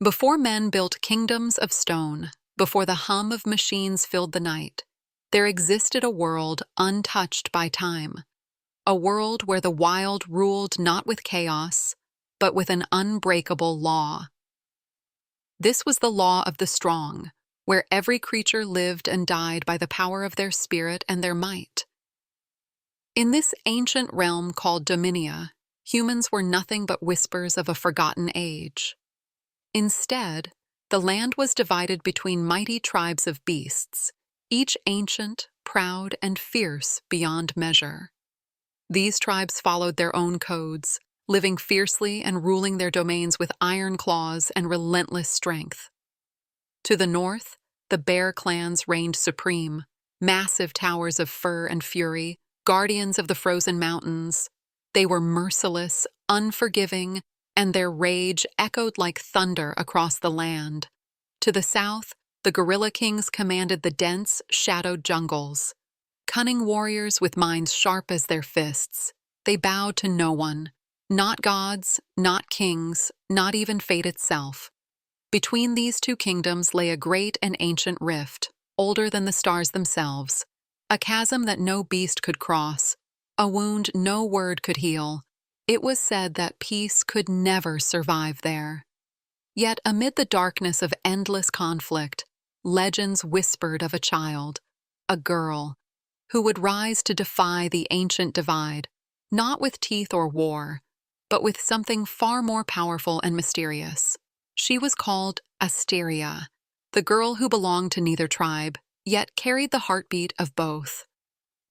Before men built kingdoms of stone, before the hum of machines filled the night, there existed a world untouched by time, a world where the wild ruled not with chaos, but with an unbreakable law. This was the law of the strong, where every creature lived and died by the power of their spirit and their might. In this ancient realm called Dominia, humans were nothing but whispers of a forgotten age. Instead, the land was divided between mighty tribes of beasts, each ancient, proud, and fierce beyond measure. These tribes followed their own codes, living fiercely and ruling their domains with iron claws and relentless strength. To the north, the bear clans reigned supreme, massive towers of fur and fury, guardians of the frozen mountains. They were merciless, unforgiving, and their rage echoed like thunder across the land. To the south, the gorilla kings commanded the dense, shadowed jungles. Cunning warriors with minds sharp as their fists, they bowed to no one, not gods, not kings, not even fate itself. Between these two kingdoms lay a great and ancient rift, older than the stars themselves, a chasm that no beast could cross, a wound no word could heal. It was said that peace could never survive there. Yet amid the darkness of endless conflict, legends whispered of a child, a girl, who would rise to defy the ancient divide, not with teeth or war, but with something far more powerful and mysterious. She was called Asteria, the girl who belonged to neither tribe, yet carried the heartbeat of both.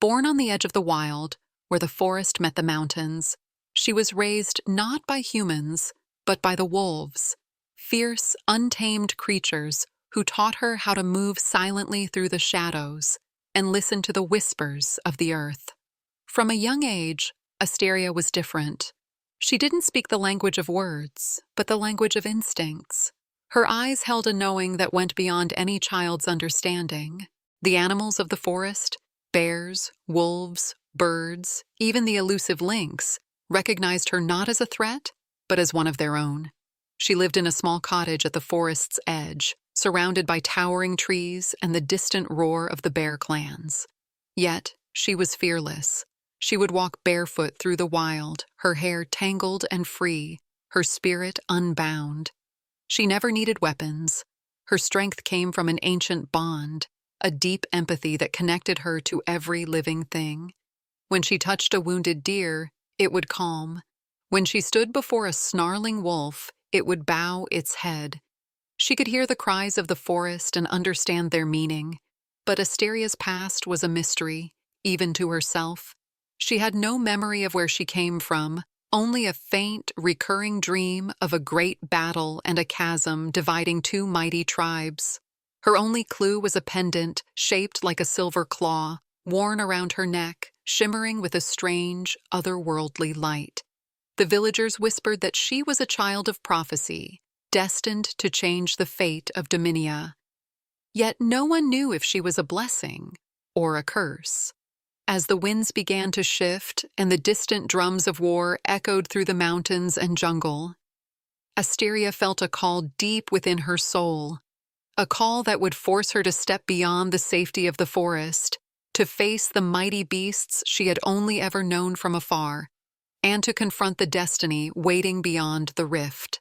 Born on the edge of the wild, where the forest met the mountains, she was raised not by humans, but by the wolves, fierce, untamed creatures who taught her how to move silently through the shadows and listen to the whispers of the earth. From a young age, Asteria was different. She didn't speak the language of words, but the language of instincts. Her eyes held a knowing that went beyond any child's understanding. The animals of the forest, bears, wolves, birds, even the elusive lynx, recognized her not as a threat, but as one of their own. She lived in a small cottage at the forest's edge, surrounded by towering trees and the distant roar of the bear clans. Yet, she was fearless. She would walk barefoot through the wild, her hair tangled and free, her spirit unbound. She never needed weapons. Her strength came from an ancient bond, a deep empathy that connected her to every living thing. When she touched a wounded deer, it would calm. When she stood before a snarling wolf, it would bow its head. She could hear the cries of the forest and understand their meaning. But Asteria's past was a mystery, even to herself. She had no memory of where she came from, only a faint, recurring dream of a great battle and a chasm dividing two mighty tribes. Her only clue was a pendant shaped like a silver claw, worn around her neck, shimmering with a strange, otherworldly light. The villagers whispered that she was a child of prophecy, destined to change the fate of Dominia. Yet no one knew if she was a blessing or a curse. As the winds began to shift and the distant drums of war echoed through the mountains and jungle, Asteria felt a call deep within her soul, a call that would force her to step beyond the safety of the forest, to face the mighty beasts she had only ever known from afar, and to confront the destiny waiting beyond the rift.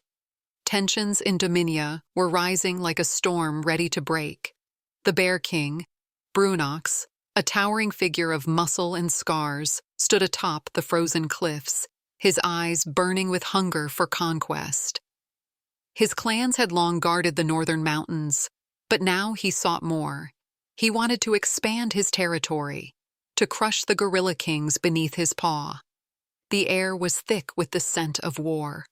Tensions in Dominia were rising like a storm ready to break. The Bear King, Brunox, a towering figure of muscle and scars, stood atop the frozen cliffs, his eyes burning with hunger for conquest. His clans had long guarded the northern mountains, but now he sought more. He wanted to expand his territory, to crush the gorilla kings beneath his paw. The air was thick with the scent of war.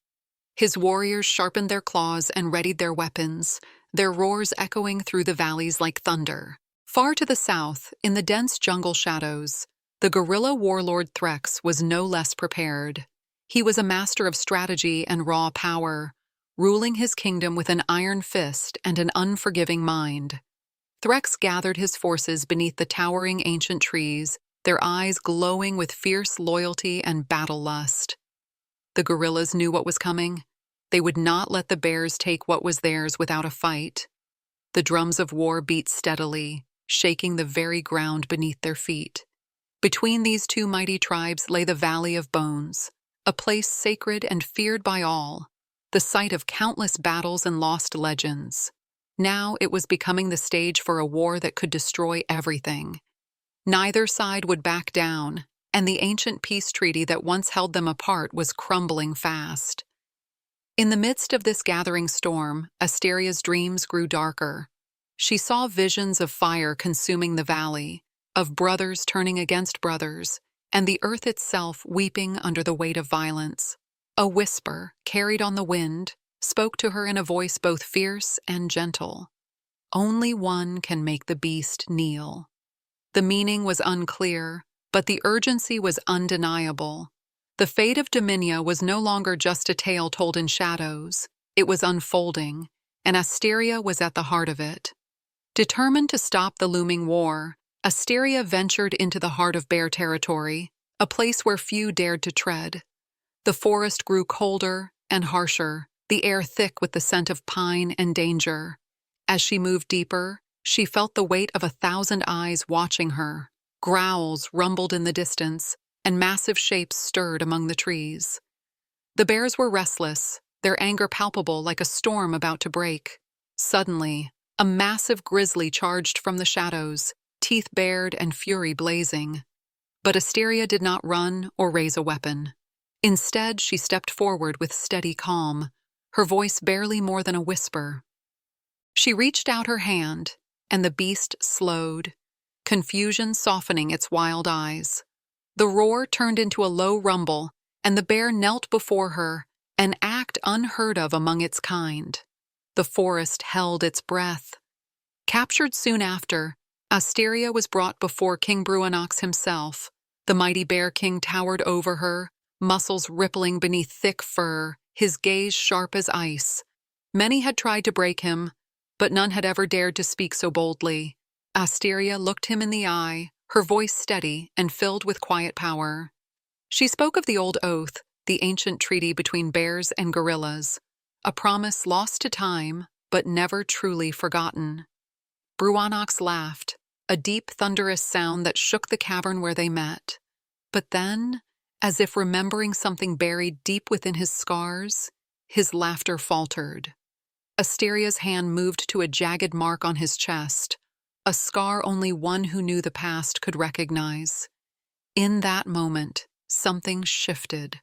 His warriors sharpened their claws and readied their weapons, their roars echoing through the valleys like thunder. Far to the south, in the dense jungle shadows, the guerrilla warlord Threx was no less prepared. He was a master of strategy and raw power, ruling his kingdom with an iron fist and an unforgiving mind. Threx gathered his forces beneath the towering ancient trees, their eyes glowing with fierce loyalty and battle lust. The guerrillas knew what was coming. They would not let the bears take what was theirs without a fight. The drums of war beat steadily, shaking the very ground beneath their feet. Between these two mighty tribes lay the Valley of Bones, a place sacred and feared by all, the site of countless battles and lost legends. Now it was becoming the stage for a war that could destroy everything. Neither side would back down, and the ancient peace treaty that once held them apart was crumbling fast. In the midst of this gathering storm, Asteria's dreams grew darker. She saw visions of fire consuming the valley, of brothers turning against brothers, and the earth itself weeping under the weight of violence. A whisper, carried on the wind, spoke to her in a voice both fierce and gentle. Only one can make the beast kneel. The meaning was unclear, but the urgency was undeniable. The fate of Dominia was no longer just a tale told in shadows. It was unfolding, and Asteria was at the heart of it. Determined to stop the looming war, Asteria ventured into the heart of bear territory, a place where few dared to tread. The forest grew colder and harsher, the air thick with the scent of pine and danger. As she moved deeper, she felt the weight of 1,000 eyes watching her. Growls rumbled in the distance, and massive shapes stirred among the trees. The bears were restless, their anger palpable like a storm about to break. Suddenly, a massive grizzly charged from the shadows, teeth bared and fury blazing. But Asteria did not run or raise a weapon. Instead, she stepped forward with steady calm, her voice barely more than a whisper. She reached out her hand, and the beast slowed, confusion softening its wild eyes. The roar turned into a low rumble, and the bear knelt before her, an act unheard of among its kind. The forest held its breath. Captured soon after, Asteria was brought before King Bruanox himself. The mighty bear king towered over her, muscles rippling beneath thick fur, his gaze sharp as ice. Many had tried to break him, but none had ever dared to speak so boldly. Asteria looked him in the eye, her voice steady and filled with quiet power. She spoke of the old oath, the ancient treaty between bears and gorillas, a promise lost to time, but never truly forgotten. Bruanox laughed, a deep, thunderous sound that shook the cavern where they met. But then, as if remembering something buried deep within his scars, his laughter faltered. Asteria's hand moved to a jagged mark on his chest, a scar only one who knew the past could recognize. In that moment, something shifted.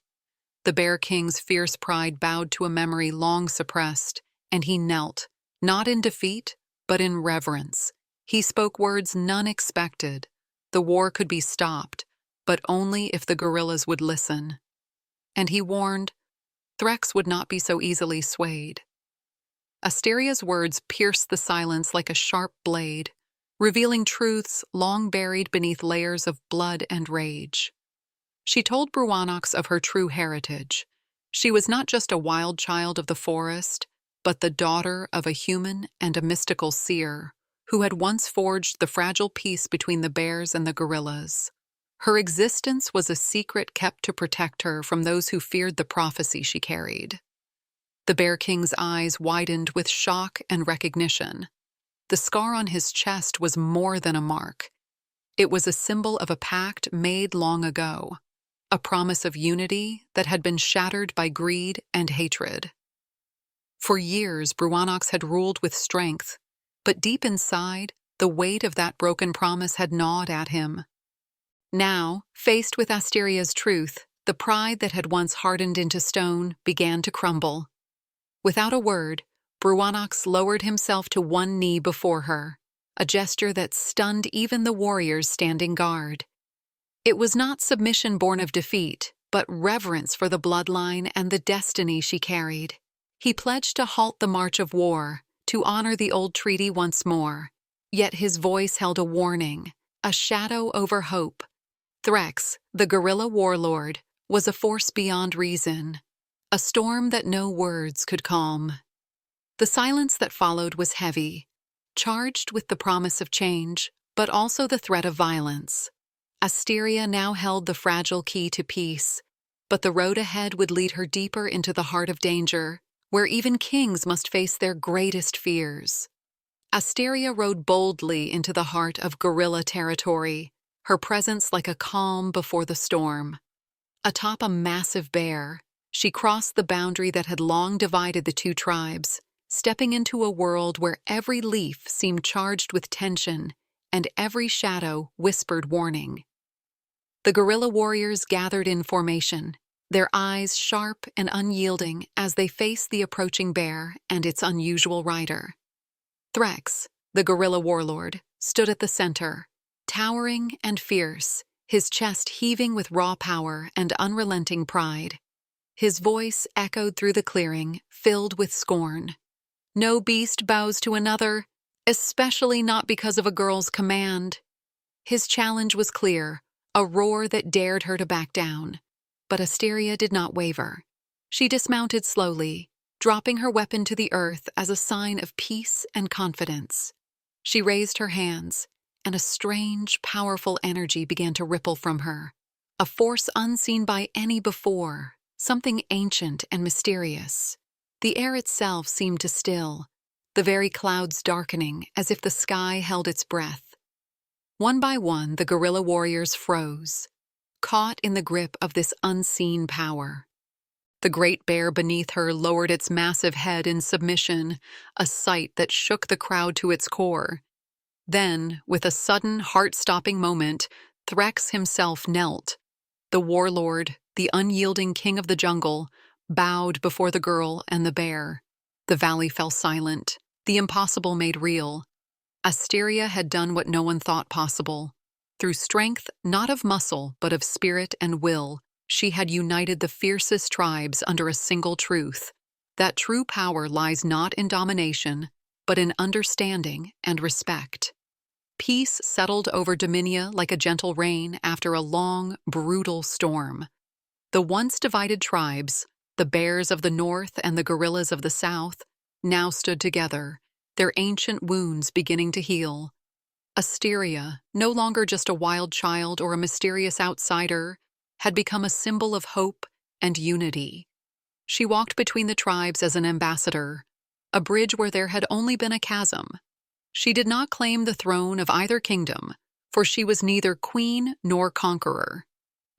The Bear King's fierce pride bowed to a memory long suppressed, and he knelt, not in defeat, but in reverence. He spoke words none expected. The war could be stopped, but only if the gorillas would listen. And he warned, Threx would not be so easily swayed. Asteria's words pierced the silence like a sharp blade, revealing truths long buried beneath layers of blood and rage. She told Bruanox of her true heritage. She was not just a wild child of the forest, but the daughter of a human and a mystical seer, who had once forged the fragile peace between the bears and the gorillas. Her existence was a secret kept to protect her from those who feared the prophecy she carried. The Bear King's eyes widened with shock and recognition. The scar on his chest was more than a mark. It was a symbol of a pact made long ago, a promise of unity that had been shattered by greed and hatred. For years, Bruanox had ruled with strength, but deep inside, the weight of that broken promise had gnawed at him. Now, faced with Asteria's truth, the pride that had once hardened into stone began to crumble. Without a word, Bruanox lowered himself to one knee before her, a gesture that stunned even the warriors standing guard. It was not submission born of defeat, but reverence for the bloodline and the destiny she carried. He pledged to halt the march of war, to honor the old treaty once more. Yet his voice held a warning, a shadow over hope. Threx, the guerrilla warlord, was a force beyond reason, a storm that no words could calm. The silence that followed was heavy, charged with the promise of change, but also the threat of violence. Asteria now held the fragile key to peace, but the road ahead would lead her deeper into the heart of danger, where even kings must face their greatest fears. Asteria rode boldly into the heart of guerrilla territory, her presence like a calm before the storm. Atop a massive bear, she crossed the boundary that had long divided the two tribes, stepping into a world where every leaf seemed charged with tension and every shadow whispered warning. The guerrilla warriors gathered in formation, their eyes sharp and unyielding as they faced the approaching bear and its unusual rider. Threx, the guerrilla warlord, stood at the center, towering and fierce, his chest heaving with raw power and unrelenting pride. His voice echoed through the clearing, filled with scorn. No beast bows to another, especially not because of a girl's command. His challenge was clear, a roar that dared her to back down. But Asteria did not waver. She dismounted slowly, dropping her weapon to the earth as a sign of peace and confidence. She raised her hands, and a strange, powerful energy began to ripple from her, a force unseen by any before, something ancient and mysterious. The air itself seemed to still, the very clouds darkening as if the sky held its breath. One by one, the guerrilla warriors froze, caught in the grip of this unseen power. The great bear beneath her lowered its massive head in submission, a sight that shook the crowd to its core. Then, with a sudden, heart-stopping moment, Threx himself knelt. The warlord, the unyielding king of the jungle, bowed before the girl and the bear. The valley fell silent, the impossible made real. Asteria had done what no one thought possible. Through strength not of muscle but of spirit and will, she had united the fiercest tribes under a single truth, that true power lies not in domination, but in understanding and respect. Peace settled over Dominia like a gentle rain after a long, brutal storm. The once divided tribes, the bears of the north and the gorillas of the south, now stood together, their ancient wounds beginning to heal. Asteria, no longer just a wild child or a mysterious outsider, had become a symbol of hope and unity. She walked between the tribes as an ambassador, a bridge where there had only been a chasm. She did not claim the throne of either kingdom, for she was neither queen nor conqueror.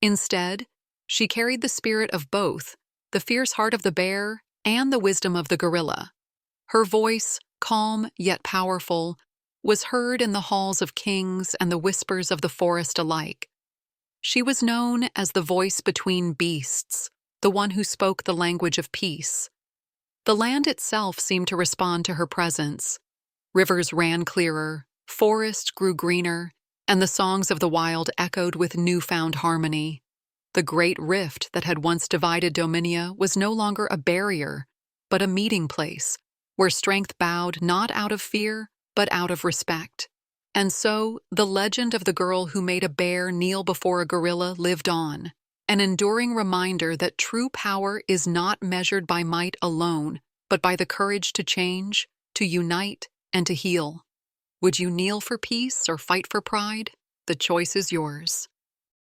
Instead, she carried the spirit of both, the fierce heart of the bear and the wisdom of the gorilla. Her voice, calm yet powerful, was heard in the halls of kings and the whispers of the forest alike. She was known as the voice between beasts, the one who spoke the language of peace. The land itself seemed to respond to her presence. Rivers ran clearer, forests grew greener, and the songs of the wild echoed with newfound harmony. The great rift that had once divided Dominia was no longer a barrier, but a meeting place, where strength bowed not out of fear, but out of respect. And so, the legend of the girl who made a bear kneel before a gorilla lived on, an enduring reminder that true power is not measured by might alone, but by the courage to change, to unite, and to heal. Would you kneel for peace or fight for pride? The choice is yours.